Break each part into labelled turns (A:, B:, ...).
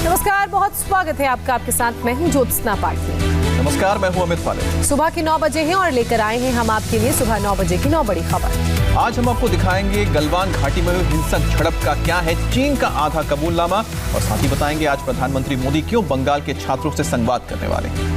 A: नमस्कार, बहुत स्वागत है आपका। आपके साथ मैं हूं ज्योत्सना पाटिल।
B: नमस्कार, मैं हूं अमित पाले।
A: सुबह के 9 बजे हैं और लेकर आए हैं हम आपके लिए सुबह 9 बजे की 9 बड़ी खबर।
B: आज हम आपको दिखाएंगे गलवान घाटी में हुई हिंसक झड़प का क्या है चीन का आधा कबूलनामा, और साथ ही बताएंगे आज प्रधानमंत्री मोदी क्यों बंगाल के छात्रों से संवाद करने वाले हैं।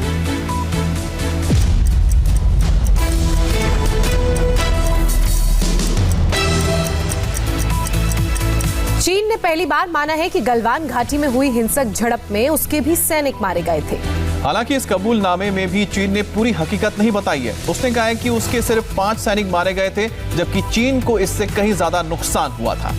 A: चीन ने पहली बार माना है कि गलवान घाटी में हुई हिंसक झड़प में उसके भी सैनिक मारे गए थे।
B: हालांकि इस कबूलनामे में भी चीन ने पूरी हकीकत नहीं बताई है। उसने कहा है कि उसके सिर्फ 5 सैनिक मारे गए थे, जबकि चीन को इससे कहीं ज्यादा नुकसान हुआ था।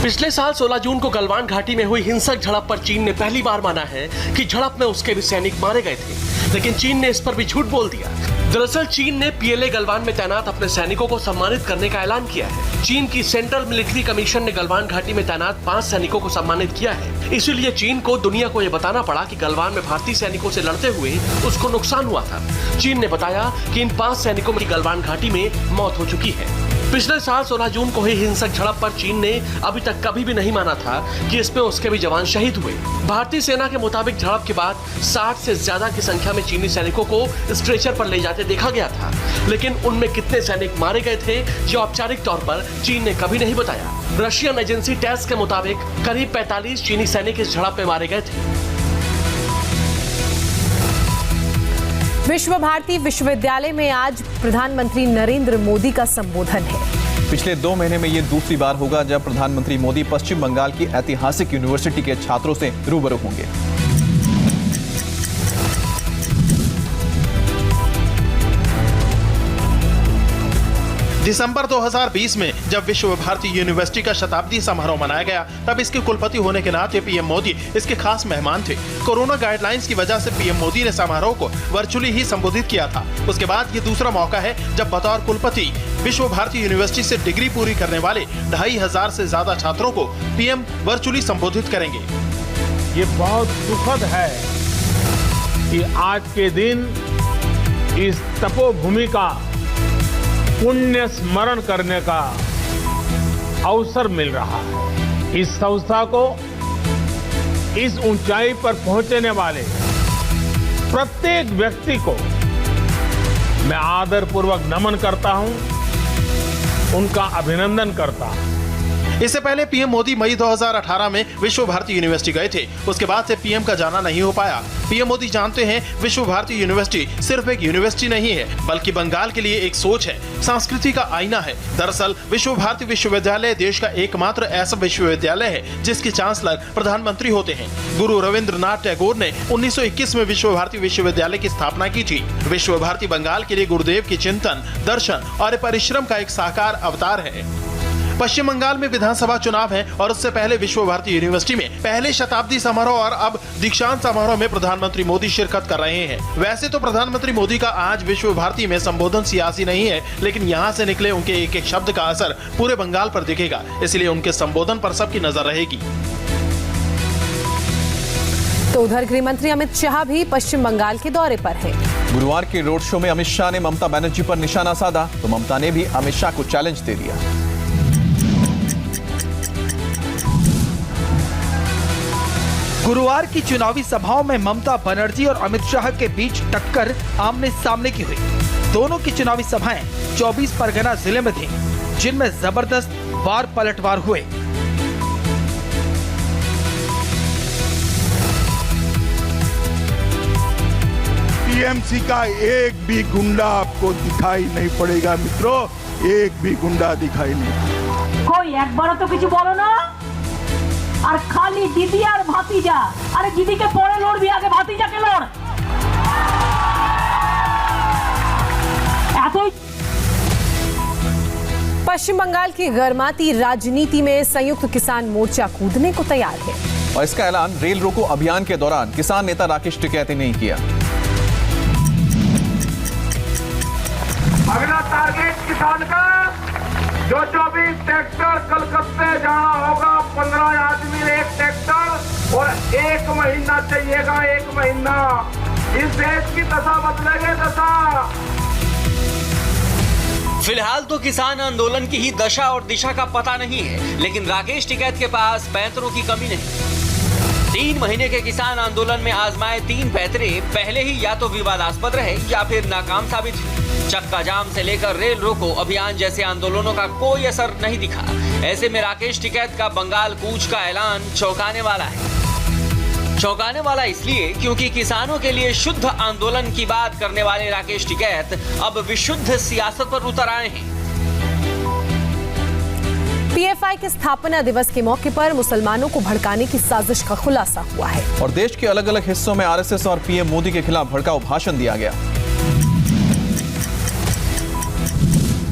C: पिछले साल 16 जून को गलवान घाटी में हुई हिंसक झड़प पर चीन ने पहली बार माना है कि झड़प में उसके भी सैनिक मारे गए थे, लेकिन चीन ने इस पर भी झूठ बोल दिया। दरअसल चीन ने पीएलए गलवान में तैनात अपने सैनिकों को सम्मानित करने का ऐलान किया है। चीन की सेंट्रल मिलिट्री कमीशन ने गलवान घाटी में तैनात 5 सैनिकों को सम्मानित किया है। इसीलिए चीन को दुनिया को यह बताना पड़ा कि गलवान में भारतीय सैनिकों से लड़ते हुए उसको नुकसान हुआ था। चीन ने बताया कि इन 5 सैनिकों की गलवान घाटी में मौत हो चुकी है। पिछले साल 16 जून को हुई हिंसक झड़प पर चीन ने अभी तक कभी भी नहीं माना था कि इसमें उसके भी जवान शहीद हुए। भारतीय सेना के मुताबिक झड़प के बाद 60 से ज्यादा की संख्या में चीनी सैनिकों को स्ट्रेचर पर ले जाते देखा गया था, लेकिन उनमें कितने सैनिक मारे गए थे जो औपचारिक तौर पर चीन ने कभी नहीं बताया। रशियन एजेंसी टैस के मुताबिक करीब 45 चीनी सैनिक इस झड़प में मारे गए थे।
A: विश्व भारती विश्वविद्यालय में आज प्रधानमंत्री नरेंद्र मोदी का संबोधन है।
B: पिछले 2 महीने में ये दूसरी बार होगा जब प्रधानमंत्री मोदी पश्चिम बंगाल की ऐतिहासिक यूनिवर्सिटी के छात्रों से रूबरू होंगे।
D: दिसंबर 2020 में जब विश्व भारती यूनिवर्सिटी का शताब्दी समारोह मनाया गया, तब इसके कुलपति होने के नाते पीएम मोदी इसके खास मेहमान थे। कोरोना गाइडलाइंस की वजह से पीएम मोदी ने समारोह को वर्चुअली ही संबोधित किया था। उसके बाद ये दूसरा मौका है जब बतौर कुलपति विश्व भारती यूनिवर्सिटी से डिग्री पूरी करने वाले 2500 से ज्यादा छात्रों को पीएम वर्चुअली संबोधित करेंगे।
E: ये बहुत सुखद है कि आज के दिन इस तपोभूमि का पुण्य स्मरण करने का अवसर मिल रहा है। इस संस्था को इस ऊंचाई पर पहुंचने वाले प्रत्येक व्यक्ति को मैं आदरपूर्वक नमन करता हूं, उनका अभिनंदन करता हूं।
D: इससे पहले पीएम मोदी मई 2018 में विश्व भारती यूनिवर्सिटी गए थे। उसके बाद से पीएम का जाना नहीं हो पाया। पीएम मोदी जानते हैं विश्व भारती यूनिवर्सिटी सिर्फ एक यूनिवर्सिटी नहीं है, बल्कि बंगाल के लिए एक सोच है, संस्कृति का आईना है। दरअसल विश्व भारती विश्वविद्यालय देश का एकमात्र ऐसा विश्वविद्यालय है जिसके चांसलर प्रधानमंत्री होते हैं। गुरु रविंद्रनाथ टैगोर ने 1921 में विश्व भारती विश्वविद्यालय की स्थापना की थी। विश्व भारती बंगाल के लिए गुरुदेव की चिंतन, दर्शन और परिश्रम का एक साकार अवतार है। पश्चिम बंगाल में विधानसभा चुनाव है और उससे पहले विश्व भारती यूनिवर्सिटी में पहले शताब्दी समारोह और अब दीक्षांत समारोह में प्रधानमंत्री मोदी शिरकत कर रहे हैं। वैसे तो प्रधानमंत्री मोदी का आज विश्व भारती में संबोधन सियासी नहीं है, लेकिन यहाँ से निकले उनके एक एक शब्द का असर पूरे बंगाल पर दिखेगा, इसलिए उनके संबोधन पर सबकी नजर रहेगी।
A: तो उधर गृह मंत्री अमित शाह भी पश्चिम बंगाल के दौरे पर है।
B: गुरुवार के रोड शो में अमित शाह ने ममता बनर्जी पर निशाना साधा, तो ममता ने भी अमित शाह को चैलेंज दे दिया।
F: गुरुवार की चुनावी सभाओं में ममता बनर्जी और अमित शाह के बीच टक्कर आमने सामने की हुई। दोनों की चुनावी सभाएं 24 परगना जिले में थी, जिनमें जबरदस्त वार पलटवार हुए।
G: टीएमसी का एक भी गुंडा आपको दिखाई नहीं पड़ेगा मित्रों, एक भी गुंडा दिखाई नहीं।
H: कोई एक बार तो कुछ बोलो ना, और खाली दीदी और भातीजा। अरे दीदी के पोड़े लोड़ भी आगे भातीजा के लोड़।
A: पश्चिम बंगाल की गर्माती राजनीति में संयुक्त किसान मोर्चा कूदने को तैयार है,
B: और इसका ऐलान रेल रोको अभियान के दौरान किसान नेता राकेश टिकैती ने किया।
I: अगला टारगेट किसान का जो 24 ट्रैक्टर कलकत्ते जाना होगा, 15 आदमी एक ट्रैक्टर, और 1 महीना चाहिएगा, 1 महीना। इस देश की दशा बदलेगी, दशा।
J: फिलहाल तो किसान आंदोलन की ही दशा और दिशा का पता नहीं है, लेकिन राकेश टिकैत के पास पैंतरों की कमी नहीं। 3 महीने के किसान आंदोलन में आजमाए 3 पैंतरे पहले ही या तो विवादास्पद रहे या फिर नाकाम साबित हुए। चक्का जाम से लेकर रेल रोको अभियान जैसे आंदोलनों का कोई असर नहीं दिखा। ऐसे में राकेश टिकैत का बंगाल कूच का ऐलान चौंकाने वाला है। चौंकाने वाला इसलिए क्योंकि किसानों के लिए शुद्ध आंदोलन की बात करने वाले राकेश टिकैत अब विशुद्ध सियासत पर उतर आए हैं।
A: पीएफआई के स्थापना दिवस के मौके पर मुसलमानों को भड़काने की साजिश का खुलासा हुआ है
B: और देश के अलग अलग हिस्सों में आरएसएस और पीएम मोदी के खिलाफ भड़काऊ भाषण दिया गया।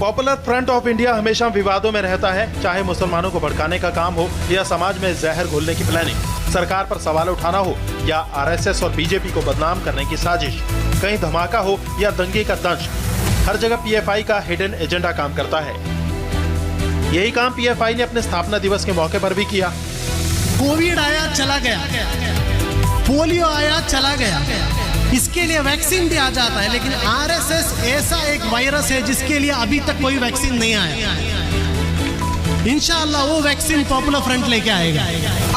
D: पॉपुलर फ्रंट ऑफ इंडिया हमेशा विवादों में रहता है, चाहे मुसलमानों को भड़काने का काम हो या समाज में जहर घोलने की प्लानिंग, सरकार पर सवाल उठाना हो या आरएसएस और बीजेपी को बदनाम करने की साजिश, कहीं धमाका हो या दंगे का दंश, हर जगह पीएफआई का हिडन एजेंडा काम करता है। यही काम पीएफआई ने अपने स्थापना दिवस के मौके पर भी किया।
K: कोविड आया चला गया, पोलियो आया चला गया, इसके लिए वैक्सीन भी आ जाता है, लेकिन आरएसएस ऐसा एक वायरस है जिसके लिए अभी तक कोई वैक्सीन नहीं आया। इंशाअल्लाह वो वैक्सीन पॉपुलर फ्रंट लेके आएगा।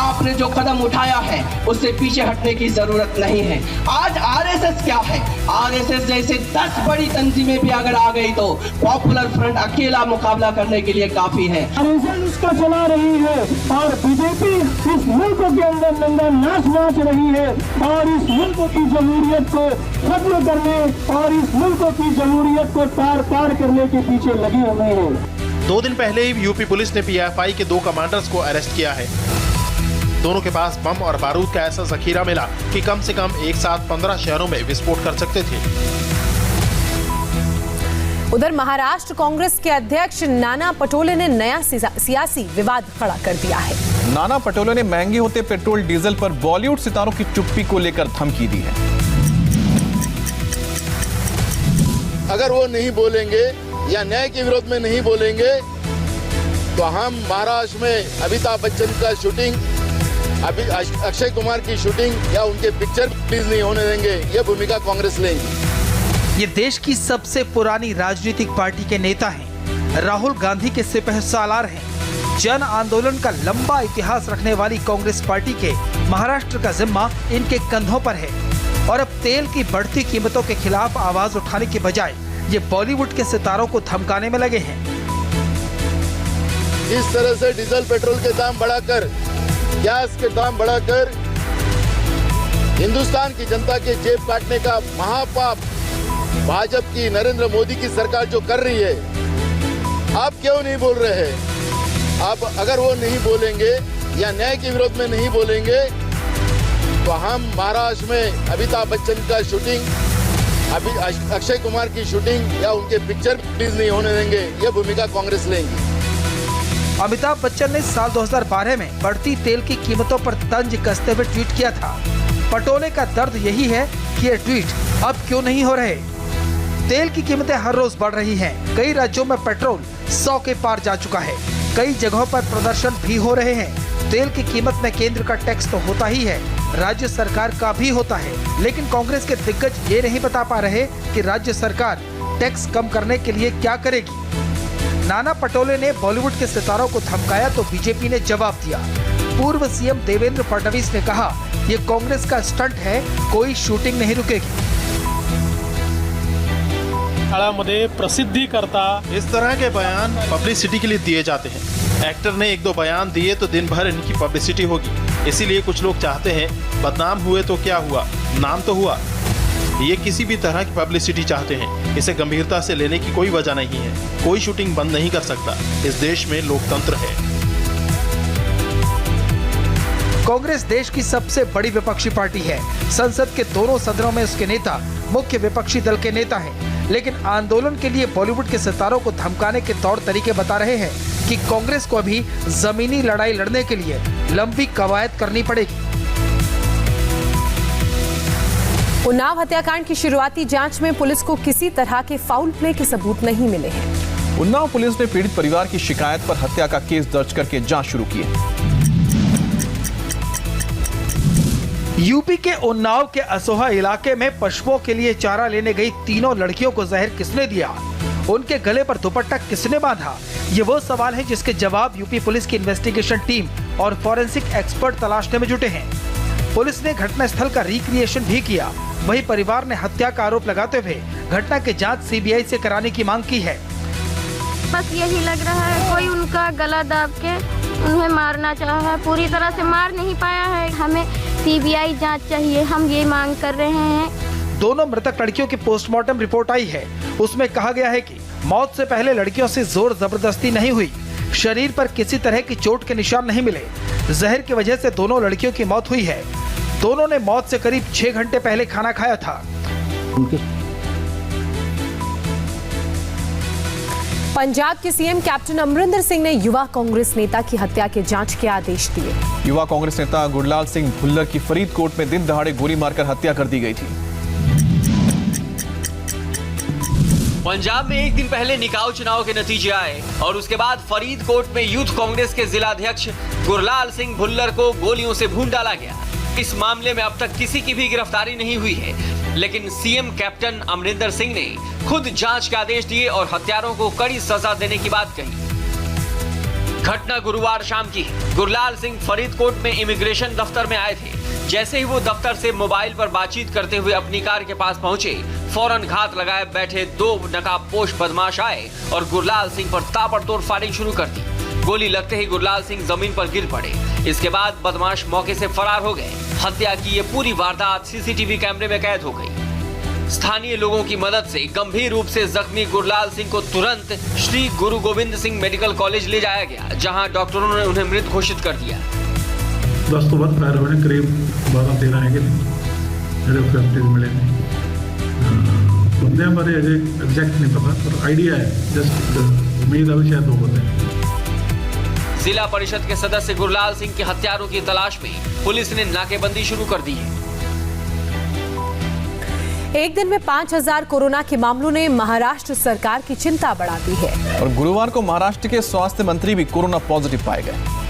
L: आपने जो कदम उठाया है उससे पीछे हटने की जरूरत नहीं है। आज आरएसएस क्या है? आरएसएस जैसे 10 बड़ी तंजीमें भी अगर आ गई तो पॉपुलर फ्रंट अकेला मुकाबला करने के लिए काफी है।
H: आरएसएस उसका चला रही है और बीजेपी इस मुल्क के अंदर नंगा नाच रही है और इस मुल्क की जमहूरियत को खत्म करने और इस मुल्क की जमहूरियत को तार करने के पीछे लगे हुए हैं।
D: 2 दिन पहले ही यूपी पुलिस ने पीएफआई के 2 कमांडर्स को अरेस्ट किया है। दोनों के पास बम और बारूद का ऐसा जखीरा मिला कि कम से कम एक साथ 15 शहरों में विस्फोट कर सकते थे।
A: उधर महाराष्ट्र कांग्रेस के अध्यक्ष नाना पटोले ने नया सियासी विवाद खड़ा कर दिया है।
B: नाना पटोले ने महंगे होते पेट्रोल डीजल पर बॉलीवुड सितारों की चुप्पी को लेकर धमकी दी है।
M: अगर वो नहीं बोलेंगे या न्याय के विरोध में नहीं बोलेंगे तो हम महाराष्ट्र में अमिताभ बच्चन का शूटिंग, अक्षय कुमार की शूटिंग या उनके पिक्चर प्लीज नहीं होने देंगे। ये भूमिका कांग्रेस लेंगी।
F: ये देश की सबसे पुरानी राजनीतिक पार्टी के नेता हैं, राहुल गांधी के सिपहसालार हैं। जन आंदोलन का लंबा इतिहास रखने वाली कांग्रेस पार्टी के महाराष्ट्र का जिम्मा इनके कंधों पर है और अब तेल की बढ़ती कीमतों के खिलाफ आवाज उठाने के बजाय ये बॉलीवुड के सितारों को धमकाने में लगे हैं।
M: इस तरह से डीजल पेट्रोल के दाम बढ़ाकर, गैस के दाम बढ़ाकर हिंदुस्तान की जनता के जेब काटने का महापाप भाजपा की, नरेंद्र मोदी की सरकार जो कर रही है, आप क्यों नहीं बोल रहे हैं? आप अगर वो नहीं बोलेंगे या न्याय के विरोध में नहीं बोलेंगे तो हम महाराष्ट्र में अमिताभ बच्चन का शूटिंग, अक्षय कुमार की शूटिंग या उनके पिक्चर प्लीज नहीं होने देंगे। ये भूमिका कांग्रेस लेंगी।
F: अमिताभ बच्चन ने साल 2012 में बढ़ती तेल की कीमतों पर तंज कसते हुए ट्वीट किया था। पटोले का दर्द यही है कि ये ट्वीट अब क्यों नहीं हो रहे। तेल की कीमतें हर रोज बढ़ रही हैं। कई राज्यों में पेट्रोल 100 के पार जा चुका है। कई जगहों पर प्रदर्शन भी हो रहे हैं। तेल की कीमत में केंद्र का टैक्स तो होता ही है, राज्य सरकार का भी होता है, लेकिन कांग्रेस के दिग्गज ये नहीं बता पा रहे कि राज्य सरकार टैक्स कम करने के लिए क्या करेगी। नाना पटोले ने बॉलीवुड के सितारों को धमकाया तो बीजेपी ने जवाब दिया। पूर्व सीएम देवेंद्र फडणवीस ने कहा, ये कांग्रेस का स्टंट है, कोई शूटिंग नहीं रुकेगी।
E: काळामध्ये प्रसिद्धी करता
D: इस तरह के बयान पब्लिसिटी के लिए दिए जाते हैं। एक्टर ने 1-2 बयान दिए तो दिन भर इनकी पब्लिसिटी होगी। इसीलिए कुछ लोग चाहते हैं बदनाम हुए तो क्या हुआ, नाम तो हुआ। ये किसी भी तरह की पब्लिसिटी चाहते हैं। इसे गंभीरता से लेने की कोई वजह नहीं है। कोई शूटिंग बंद नहीं कर सकता। इस देश में लोकतंत्र है।
F: कांग्रेस देश की सबसे बड़ी विपक्षी पार्टी है। संसद के दोनों सदनों में उसके नेता मुख्य विपक्षी दल के नेता हैं। लेकिन आंदोलन के लिए बॉलीवुड के सितारों को धमकाने के तौर तरीके बता रहे हैं कि कांग्रेस को अभी जमीनी लड़ाई लड़ने के लिए लंबी कवायद करनी पड़ेगी।
A: उन्नाव हत्याकांड की शुरुआती जांच में पुलिस को किसी तरह के फाउल प्ले के सबूत नहीं मिले हैं।
B: उन्नाव पुलिस ने पीड़ित परिवार की शिकायत पर हत्या का केस दर्ज करके जांच शुरू की है।
F: यूपी के उन्नाव के असोहा इलाके में पशुओं के लिए चारा लेने गई 3 लड़कियों को जहर किसने दिया उनके गले पर दुपट्टा किसने बांधा? ये वो सवाल है जिसके जवाब यूपी पुलिस की इन्वेस्टिगेशन टीम और फॉरेंसिक एक्सपर्ट तलाशने में जुटे हैं। पुलिस ने घटनास्थल का रिक्रिएशन भी किया। वहीं परिवार ने हत्या का आरोप लगाते हुए घटना की जांच सीबीआई से कराने की मांग की है।
N: बस यही लग रहा है कोई उनका गला दाब के उन्हें मारना चाहा है, पूरी तरह से मार नहीं पाया है। हमें सीबीआई जांच चाहिए, हम ये मांग कर रहे हैं।
F: दोनों मृतक लड़कियों की पोस्टमार्टम रिपोर्ट आई है। उसमें कहा गया है कि मौत से पहले लड़कियों से जोर जबरदस्ती नहीं हुई, शरीर पर किसी तरह की चोट के निशान नहीं मिले। जहर की वजह से दोनों लड़कियों की मौत हुई है। दोनों ने मौत से करीब 6 घंटे पहले खाना खाया था।
A: पंजाब के सीएम कैप्टन अमरिंदर सिंह ने युवा कांग्रेस नेता की हत्या के जांच के आदेश दिए।
B: युवा कांग्रेस नेता गुरलाल सिंह भुल्लर की फरीदकोट में दिन दहाड़े गोली मारकर हत्या कर दी गई थी।
J: पंजाब में एक दिन पहले निकाय चुनाव के नतीजे आए और उसके बाद फरीदकोट में यूथ कांग्रेस के जिलाध्यक्ष गुरलाल सिंह भुल्लर को गोलियों से भून डाला गया। इस मामले में अब तक किसी की भी गिरफ्तारी नहीं हुई है, लेकिन सीएम कैप्टन अमरिंदर सिंह ने खुद जांच के आदेश दिए और हत्यारों को कड़ी सजा देने की बात कही। घटना गुरुवार शाम की है। गुरलाल सिंह फरीदकोट में इमिग्रेशन दफ्तर में आए थे। जैसे ही वो दफ्तर से मोबाइल पर बातचीत करते हुए अपनी कार के पास पहुंचे, फौरन घात लगाए बैठे 2 नकाबपोश बदमाश आए और गुरलाल सिंह पर ताबड़तोड़ फायरिंग शुरू कर दी। गोली लगते ही गुरलाल सिंह जमीन पर गिर पड़े। इसके बाद बदमाश मौके से फरार हो गए। हत्या की ये पूरी वारदात सीसीटीवी कैमरे में कैद हो गई। स्थानीय लोगों की मदद से गंभीर रूप से जख्मी गुरलाल सिंह को तुरंत श्री गुरु गोविंद सिंह मेडिकल कॉलेज ले जाया गया, जहां डॉक्टरों ने उन्हें मृत घोषित कर दिया।
O: 10 तो बाद फायर होने करीब 12-13 है मिले बंदे हमारे एग्जैक्ट नहीं पता, पर आइडिया है, जस्ट उम्मीद अभी शायद 2 बंदे।
J: जिला परिषद के सदस्य गुरलाल सिंह के हत्यारों की तलाश में पुलिस ने नाकेबंदी शुरू कर दी है।
A: एक दिन में 5000 कोरोना के मामलों ने महाराष्ट्र सरकार की चिंता बढ़ा दी है।
B: और गुरुवार को महाराष्ट्र के स्वास्थ्य मंत्री भी कोरोना पॉजिटिव पाए गए।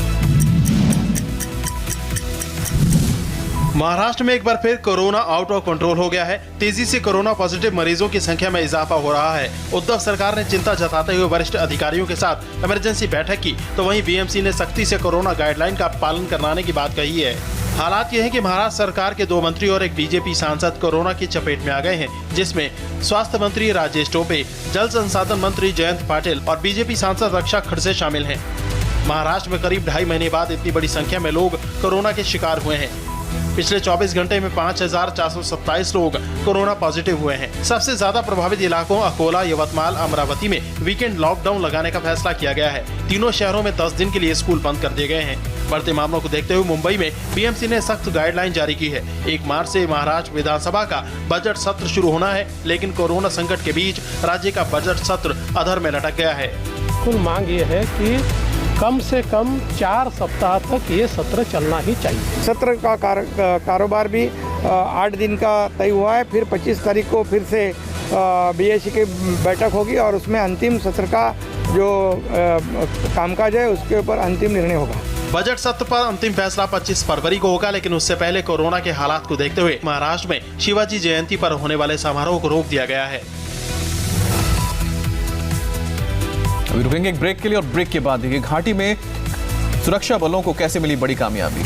D: महाराष्ट्र में एक बार फिर कोरोना आउट ऑफ कंट्रोल हो गया है। तेजी से कोरोना पॉजिटिव मरीजों की संख्या में इजाफा हो रहा है। उद्धव सरकार ने चिंता जताते हुए वरिष्ठ अधिकारियों के साथ इमरजेंसी बैठक की, तो वहीं बीएमसी ने सख्ती से कोरोना गाइडलाइन का पालन कराने की बात कही है। हालात ये है कि महाराष्ट्र सरकार के 2 मंत्री और एक बीजेपी सांसद कोरोना की चपेट में आ गए हैं, जिसमें स्वास्थ्य मंत्री राजेश टोपे, जल संसाधन मंत्री जयंत पाटिल और बीजेपी सांसद रक्षा खड़से शामिल हैं। महाराष्ट्र में करीब 2.5 महीने बाद इतनी बड़ी संख्या में लोग कोरोना के शिकार हुए हैं। पिछले 24 घंटे में 5427 लोग कोरोना पॉजिटिव हुए हैं। सबसे ज्यादा प्रभावित इलाकों अकोला, यवतमाल, अमरावती में वीकेंड लॉकडाउन लगाने का फैसला किया गया है। तीनों शहरों में 10 दिन के लिए स्कूल बंद कर दिए गए हैं। बढ़ते मामलों को देखते हुए मुंबई में बीएमसी ने सख्त गाइडलाइन जारी की है। 1 मार्च से महाराष्ट्र विधानसभा का बजट सत्र शुरू होना है, लेकिन कोरोना संकट के बीच राज्य का बजट सत्र अधर में लटक गया है।
E: कुल मांग ये है कि कम से कम 4 सप्ताह तक ये सत्र चलना ही चाहिए।
P: सत्र का कारोबार भी 8 दिन का तय हुआ है। फिर 25 तारीख को फिर से बीएससी की बैठक होगी और उसमें अंतिम सत्र का जो कामकाज है उसके ऊपर अंतिम निर्णय होगा।
D: बजट सत्र पर अंतिम फैसला 25 फरवरी को होगा, लेकिन उससे पहले कोरोना के हालात को देखते हुए महाराष्ट्र में शिवाजी जयंती पर होने वाले समारोह को रोक दिया गया है।
B: अभी रुकेंगे एक ब्रेक के लिए और ब्रेक के बाद देखिए घाटी में सुरक्षा बलों को कैसे मिली बड़ी कामयाबी।